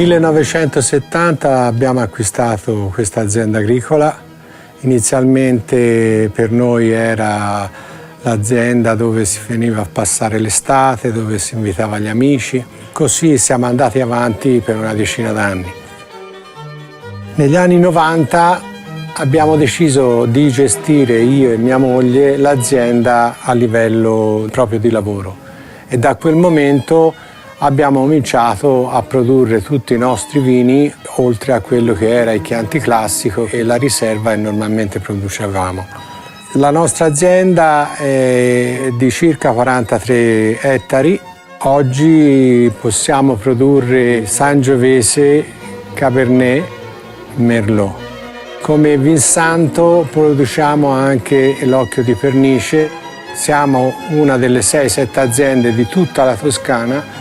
1970 abbiamo acquistato questa azienda agricola. Inizialmente per noi era l'azienda dove si veniva a passare l'estate, dove si invitava gli amici. Così siamo andati avanti per una decina d'anni. Negli anni 90 abbiamo deciso di gestire io e mia moglie l'azienda a livello proprio di lavoro e da quel momento abbiamo cominciato a produrre tutti i nostri vini oltre a quello che era il Chianti classico e la riserva che normalmente producevamo. La nostra azienda è di circa 43 ettari. Oggi possiamo produrre Sangiovese, Cabernet, Merlot. Come Vinsanto produciamo anche l'occhio di pernice. Siamo una delle 6-7 aziende di tutta la Toscana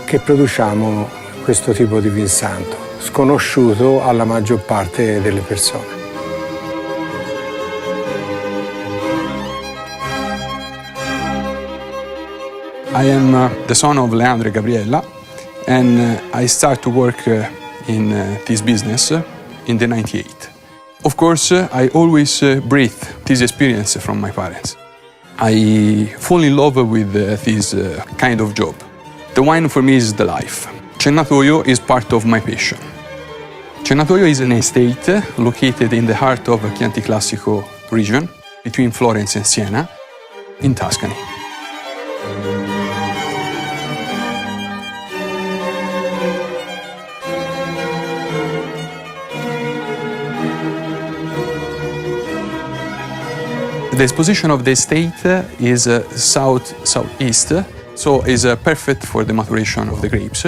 che produciamo questo tipo di Vinsanto, sconosciuto alla maggior parte delle persone. I am the son of Leandro e Gabriella, and I start to work in this business in the 98. Of course, I always breathe this experience from my parents. I fall in love with this kind of job. The wine for me is the life. Cennatoio is part of my passion. Cennatoio is an estate located in the heart of Chianti Classico region, between Florence and Siena, in Tuscany. The disposition of the estate is southeast, so is perfect for the maturation of the grapes.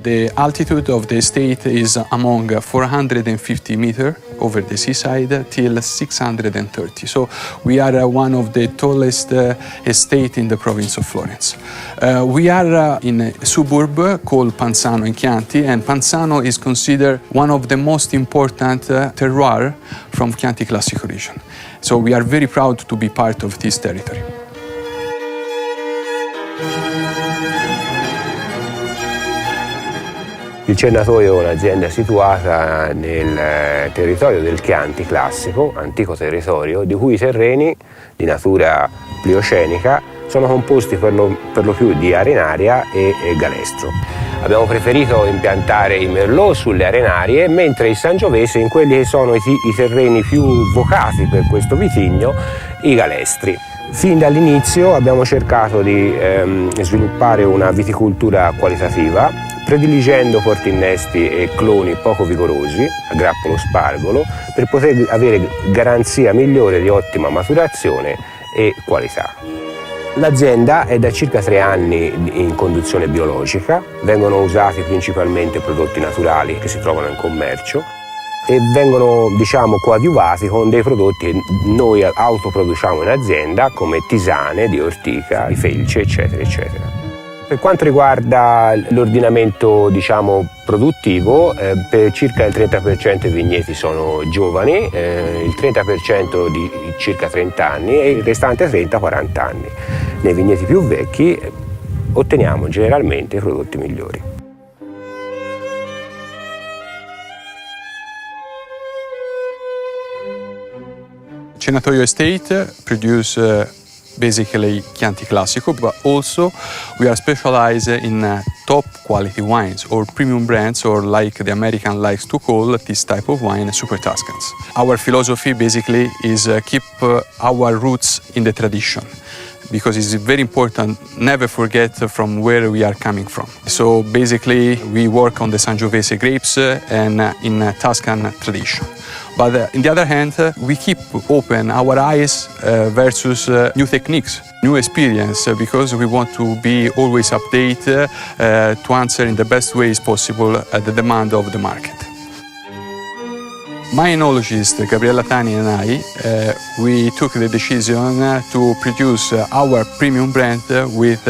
The altitude of the estate is among 450 meters over the seaside till 630. So we are one of the tallest estate in the province of Florence. We are in a suburb called Panzano in Chianti, and Panzano is considered one of the most important terroir from Chianti Classico region. So we are very proud to be part of this territory. Il Cennatoio è un'azienda situata nel territorio del Chianti classico, antico territorio, di cui i terreni di natura pliocenica sono composti per lo più di arenaria e galestro. Abbiamo preferito impiantare i Merlot sulle arenarie, mentre il Sangiovese in quelli che sono i terreni più vocati per questo vitigno, i galestri. Fin dall'inizio abbiamo cercato di sviluppare una viticoltura qualitativa, prediligendo portinnesti e cloni poco vigorosi, a grappolo spargolo, per poter avere garanzia migliore di ottima maturazione e qualità. L'azienda è da circa 3 anni in conduzione biologica, vengono usati principalmente prodotti naturali che si trovano in commercio e vengono, coadiuvati con dei prodotti che noi autoproduciamo in azienda, come tisane di ortica, di felce, eccetera, eccetera. Per quanto riguarda l'ordinamento produttivo, per circa il 30% i vigneti sono giovani, il 30% di circa 30 anni e il restante 30-40 anni. Nei vigneti più vecchi otteniamo generalmente i prodotti migliori. Cennatoio Estate produce basically Chianti Classico, but also we are specialized in top quality wines or premium brands, or like the American likes to call this type of wine, Super Tuscans. Our philosophy basically is keep our roots in the tradition, because it's very important never forget from where we are coming from. So basically we work on the Sangiovese grapes and in Tuscan tradition. But on the other hand, we keep open our eyes versus new techniques, new experience, because we want to be always updated to answer in the best ways possible the demand of the market. My enologist, Gabriella Tani, and I, we took the decision to produce our premium brand with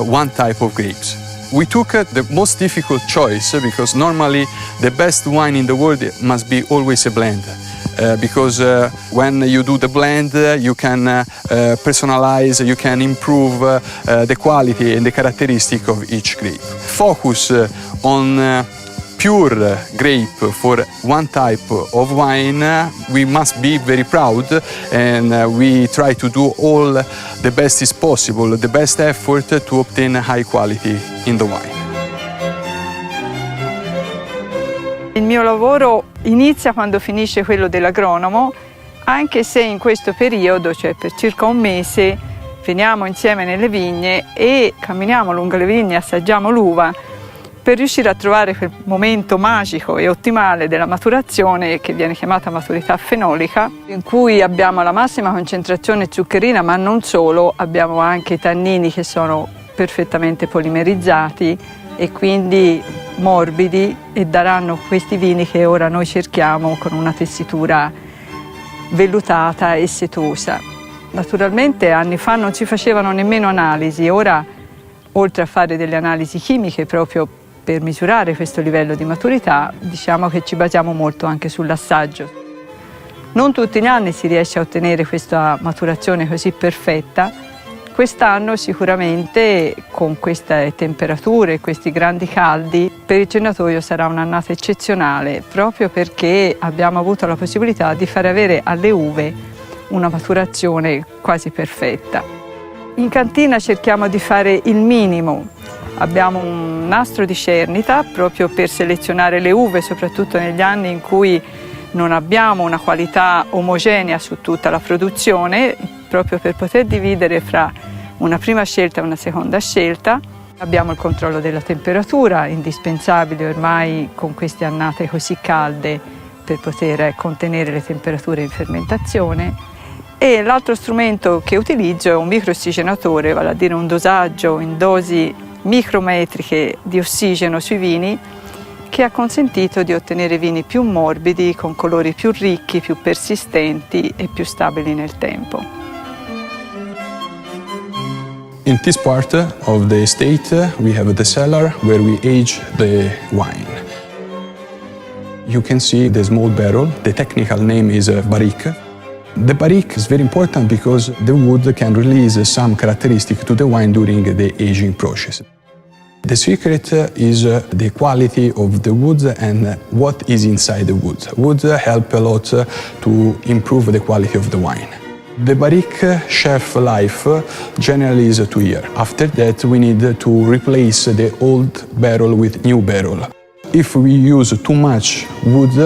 one type of grapes. We took the most difficult choice because normally the best wine in the world must be always a blend. Because when you do the blend, you can personalize, you can improve the quality and the characteristic of each grape. Focus on pure grape for one type of wine, we must be very proud, and we try to do all the best is possible, the best effort to obtain high quality in the wine. Il mio lavoro inizia quando finisce quello dell'agronomo, anche se in questo periodo, cioè per circa un mese, veniamo insieme nelle vigne e camminiamo lungo le vigne, assaggiamo l'uva per riuscire a trovare quel momento magico e ottimale della maturazione che viene chiamata maturità fenolica, in cui abbiamo la massima concentrazione zuccherina, ma non solo, abbiamo anche i tannini che sono perfettamente polimerizzati e quindi morbidi, e daranno questi vini che ora noi cerchiamo con una tessitura vellutata e setosa. Naturalmente anni fa non si facevano nemmeno analisi, ora oltre a fare delle analisi chimiche proprio per misurare questo livello di maturità, diciamo che ci basiamo molto anche sull'assaggio. Non tutti gli anni si riesce a ottenere questa maturazione così perfetta. Quest'anno sicuramente con queste temperature e questi grandi caldi per il cennatoio sarà un'annata eccezionale, proprio perché abbiamo avuto la possibilità di far avere alle uve una maturazione quasi perfetta. In cantina cerchiamo di fare il minimo. Abbiamo un nastro di cernita proprio per selezionare le uve, soprattutto negli anni in cui non abbiamo una qualità omogenea su tutta la produzione, proprio per poter dividere fra una prima scelta e una seconda scelta. Abbiamo il controllo della temperatura, indispensabile ormai con queste annate così calde per poter contenere le temperature in fermentazione. E l'altro strumento che utilizzo è un microossigenatore, vale a dire un dosaggio in dosi micrometriche di ossigeno sui vini, che ha consentito di ottenere vini più morbidi, con colori più ricchi, più persistenti e più stabili nel tempo. In this part of the estate we have the cellar where we age the wine. You can see the small barrel, the technical name is barrique. The barrique is very important because the wood can release some characteristic to the wine during the aging process. The secret is the quality of the wood and what is inside the wood. Wood help a lot to improve the quality of the wine. The barrique shelf life generally is 2 years. After that we need to replace the old barrel with new barrel. If we use too much wood,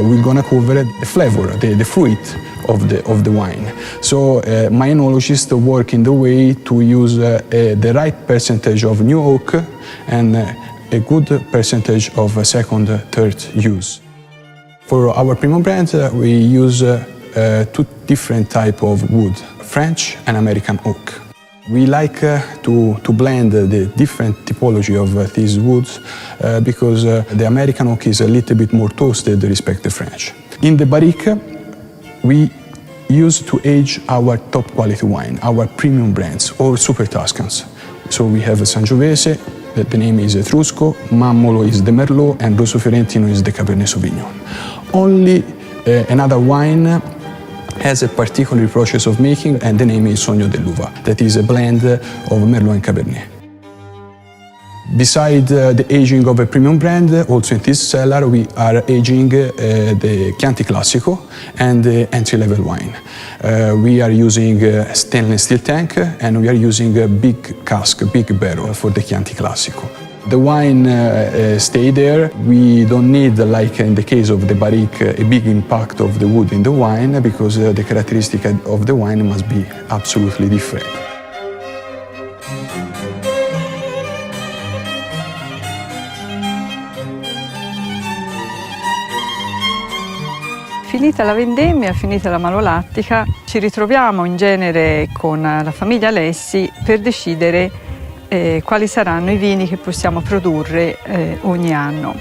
we're gonna cover the flavor, the fruit of the wine. So my enologists work in the way to use the right percentage of new oak and a good percentage of second, third use. For our premium brand, we use 2 different types of wood, French and American oak. We like to blend the different typology of these woods because the American oak is a little bit more toasted respect the French. In the barrique, we use to age our top quality wine, our premium brands, or super Tuscans. So we have Sangiovese, the name is Etrusco, Mammolo is the Merlot, and Rosso Fiorentino is the Cabernet Sauvignon. Only another wine has a particular process of making, and the name is Sogno dell'Uva, that is a blend of Merlot and Cabernet. Besides the aging of a premium brand, also in this cellar we are aging the Chianti Classico and the entry-level wine. We are using a stainless steel tank and we are using a big cask, a big barrel for the Chianti Classico. The wine stay there. We don't need, like in the case of the barrique, a big impact of the wood in the wine because the characteristic of the wine must be absolutely different. Finita la vendemmia, finita la malolattica, ci ritroviamo in genere con la famiglia Alessi per decidere quali saranno i vini che possiamo produrre ogni anno.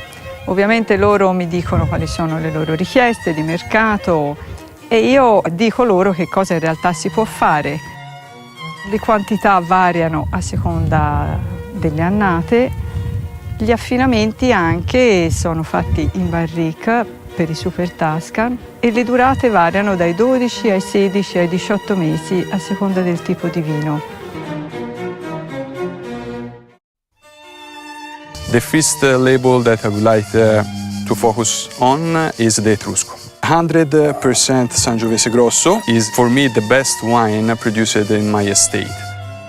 Ovviamente loro mi dicono quali sono le loro richieste di mercato e io dico loro che cosa in realtà si può fare. Le quantità variano a seconda delle annate, gli affinamenti anche sono fatti in barrique per i Super Tuscan e le durate variano dai 12 ai 16 ai 18 mesi a seconda del tipo di vino. The first label that I would like to focus on is the Etrusco. 100% Sangiovese Grosso is for me the best wine produced in my estate.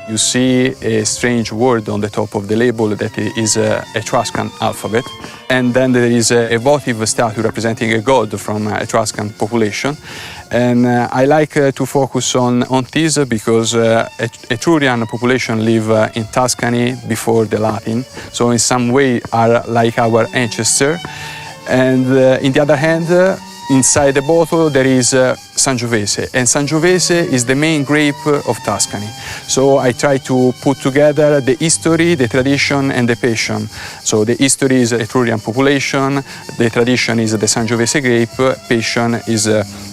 You see a strange word on the top of the label that is Etruscan alphabet, and then there is a votive statue representing a god from Etruscan population. And I like to focus on this because Etrurian population live in Tuscany before the Latin, so in some way are like our ancestor. And in the other hand, inside the bottle there is Sangiovese, and Sangiovese is the main grape of Tuscany. So I try to put together the history, the tradition and the passion. So the history is Etrurian population, the tradition is the Sangiovese grape, passion is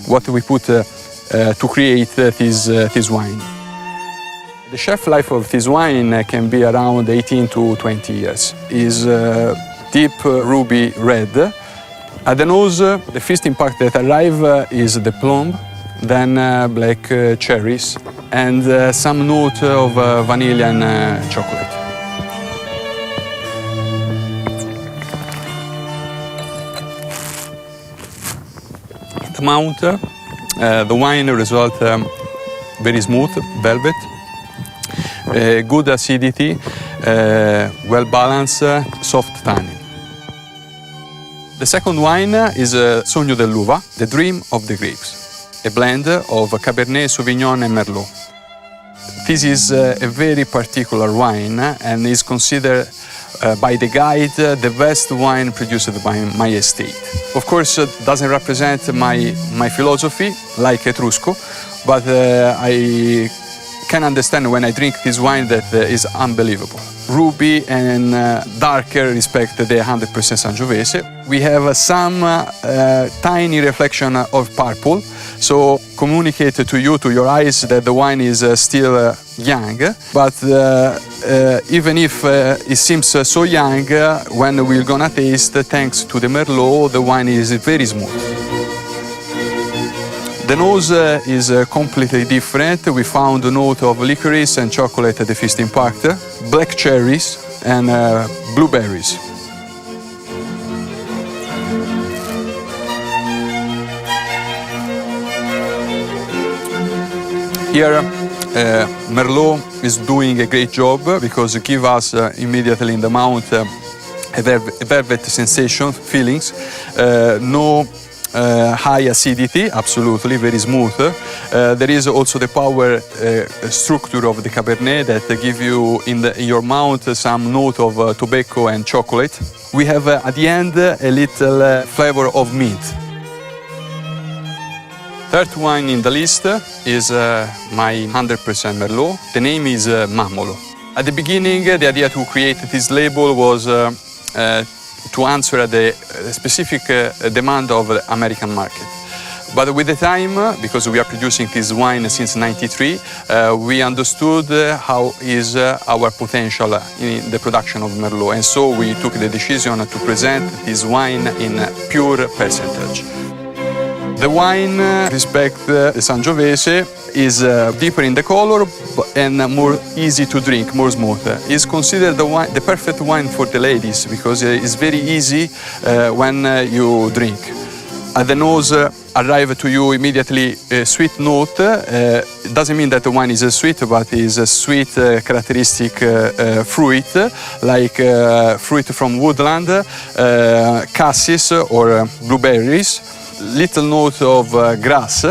what we put to create this wine. The shelf life of this wine can be around 18 to 20 years. It's deep ruby red. At the nose, the first impact that arrives is the plum, then black cherries, and some note of vanilla and chocolate. In the mouth, the wine results very smooth, velvet, good acidity, well balanced, soft tannin. The second wine is Sogno dell'Uva, the dream of the grapes, a blend of Cabernet Sauvignon and Merlot. This is a very particular wine and is considered by the guide the best wine produced by my estate. Of course, it doesn't represent my philosophy like Etrusco, but I can understand when I drink this wine that is unbelievable. Ruby and darker respect the 100% Sangiovese. We have some tiny reflection of purple, so communicate to you, to your eyes, that the wine is still young. But even if it seems so young, when we're gonna taste, thanks to the Merlot, the wine is very smooth. The nose is completely different. We found a note of licorice and chocolate at the first impact, black cherries and blueberries. Here, Merlot is doing a great job because it gives us immediately in the mouth a velvet sensation, feelings, no high acidity, absolutely, very smooth. There is also the power structure of the Cabernet that give you in your mouth some note of tobacco and chocolate. We have at the end a little flavor of mint. Third wine in the list is my 100% Merlot. The name is Mammolo. At the beginning, the idea to create this label was to answer the specific demand of the American market. But with the time, because we are producing this wine since '93, we understood how is our potential in the production of Merlot, and so we took the decision to present this wine in pure percentage. The wine respect the Sangiovese is deeper in the color and more easy to drink, more smooth. It's considered the perfect wine for the ladies because it's very easy when you drink. At the nose arrive to you immediately a sweet note. It doesn't mean that the wine is sweet, but is a sweet characteristic fruit, like fruit from woodland, cassis or blueberries. Little note of grass.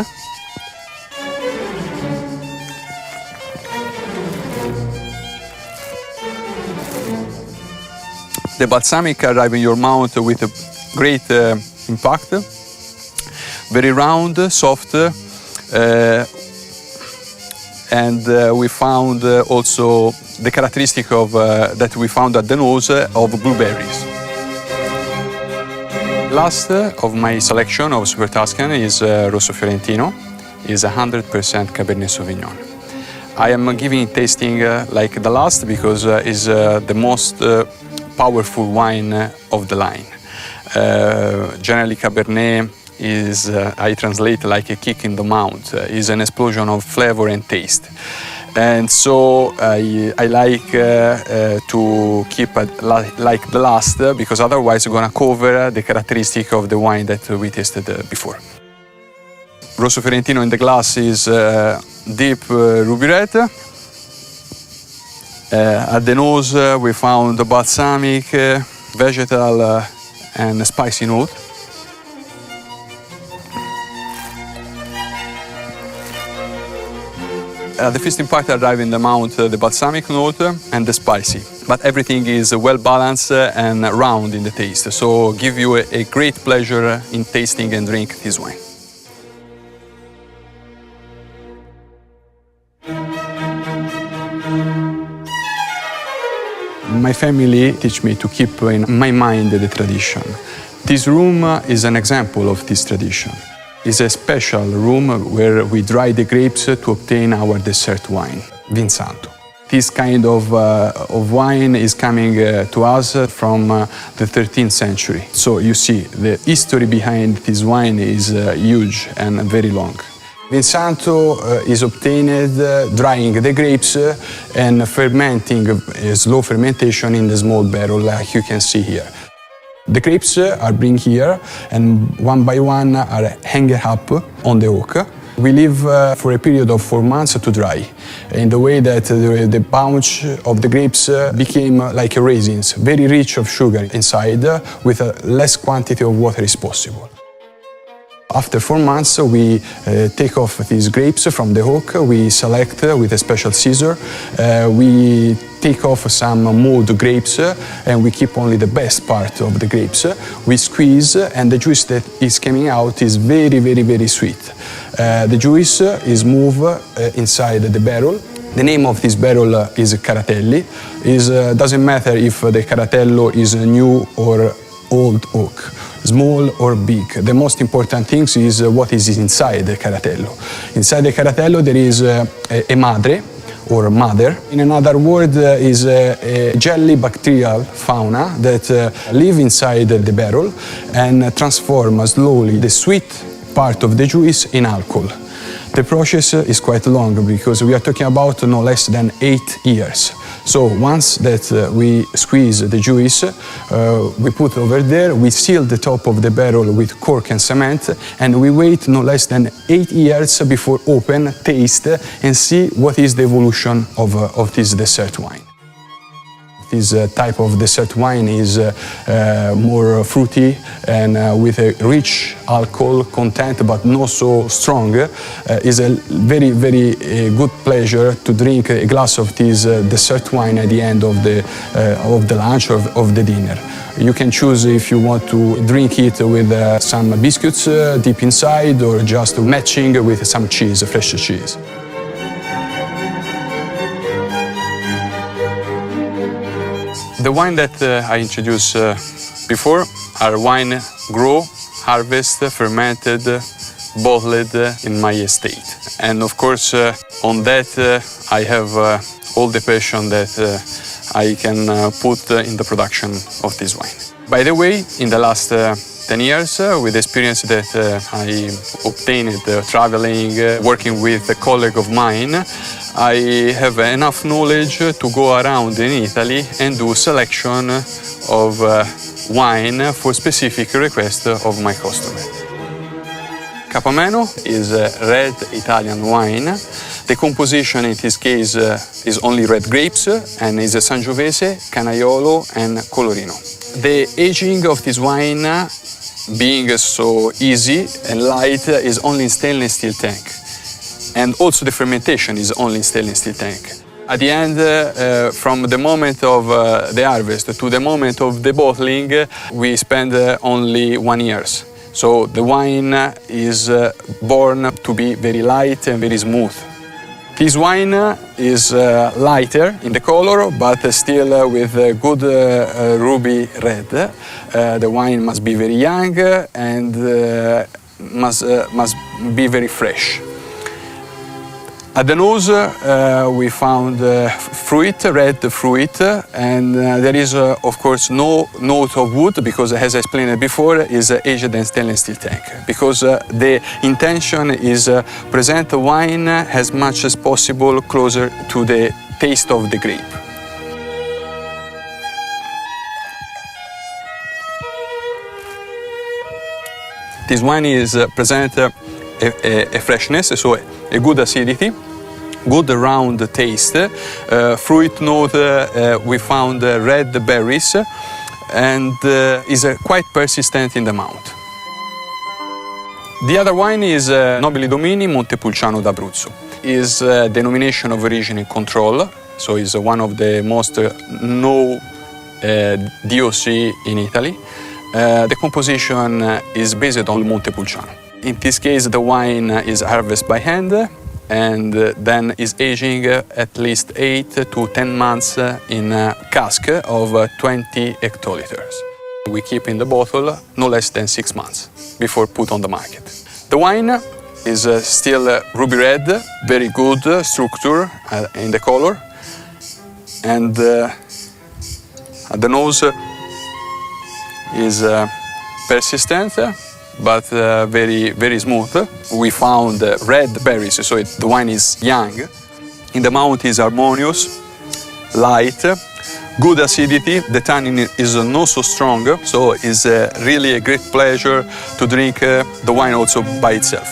The balsamic arrives in your mouth with a great impact. Very round, soft, and we found also the characteristic of that we found at the nose of blueberries. Last of my selection of Super Tuscan is Rosso Fiorentino. It's 100% Cabernet Sauvignon. I am giving tasting like the last because it's the most powerful wine of the line. Generally, Cabernet is, I translate like a kick in the mouth, is an explosion of flavor and taste. And so I like to keep like the last, because otherwise we're gonna cover the characteristic of the wine that we tasted before. Rosso Fiorentino in the glass is deep ruby red. At the nose we found the balsamic, vegetal and spicy note. The fisting part arrive in the mouth, the balsamic note and the spicy. But everything is well balanced and round in the taste, so give you a great pleasure in tasting and drink this wine. My family teach me to keep in my mind the tradition. This room is an example of this tradition. It's a special room where we dry the grapes to obtain our dessert wine, Vinsanto. This kind of wine is coming to us from the 13th century. So you see, the history behind this wine is huge and very long. Vinsanto is obtained drying the grapes and fermenting, slow fermentation in the small barrel like you can see here. The grapes are bring here and one by one are hanging up on the oak. We leave for a period of 4 months to dry, in the way that the pouch of the grapes became like raisins, very rich of sugar inside, with a less quantity of water as possible. After 4 months, we take off these grapes from the oak. We select with a special scissor. We take off some mold grapes and we keep only the best part of the grapes. We squeeze and the juice that is coming out is very, very, very sweet. The juice is moved inside the barrel. The name of this barrel is Caratelli. It doesn't matter if the Caratello is a new or old oak, small or big. The most important thing is what is inside the Caratello. Inside the Caratello there is a madre, or mother. In another word, is a jelly bacterial fauna that live inside the barrel and transform slowly the sweet part of the juice in alcohol. The process is quite long because we are talking about no less than 8 years. So once that we squeeze the juice, we put over there, we seal the top of the barrel with cork and cement, and we wait no less than 8 years before open, taste, and see what is the evolution of this dessert wine. This type of dessert wine is more fruity and with a rich alcohol content, but not so strong. Is a very, very good pleasure to drink a glass of this dessert wine at the end of the lunch or of the dinner. You can choose if you want to drink it with some biscuits deep inside or just matching with some cheese, fresh cheese. The wine that I introduced before are wine grow, harvest, fermented, bottled in my estate. And of course, on that I have all the passion that I can put in the production of this wine. By the way, in the last 10 years, with the experience that I obtained traveling, working with a colleague of mine, I have enough knowledge to go around in Italy and do selection of wine for specific requests of my customer. Capomeno is a red Italian wine. The composition in this case is only red grapes and is a Sangiovese, Canaiolo and Colorino. The aging of this wine, being so easy and light, is only in stainless steel tank. And also the fermentation is only in stainless steel tank. At the end, from the moment of the harvest to the moment of the bottling, we spend only 1 year. So the wine is born to be very light and very smooth. This wine is lighter in the color, but still with good ruby red. The wine must be very young and must be very fresh. At the nose, we found fruit, red fruit, and there is, of course, no note of wood because, as I explained before, is aged in stainless steel tank. Because the intention is present the wine as much as possible closer to the taste of the grape. This wine is present a freshness, so a good acidity, good round taste, fruit note, we found red berries, and is quite persistent in the mouth. The other wine is Nobili Domini Montepulciano d'Abruzzo. Is denomination of origin control, so is one of the most known DOC in Italy. The composition is based on Montepulciano. In this case, the wine is harvested by hand and then is aging at least 8 to 10 months in a cask of 20 hectoliters. We keep in the bottle no less than 6 months before put on the market. The wine is still ruby red, very good structure in the color, and at the nose is persistent, but very smooth. We found red berries, so the wine is young. In the mouth is harmonious, light, good acidity. The tannin is not so strong, so it's really a great pleasure to drink the wine also by itself.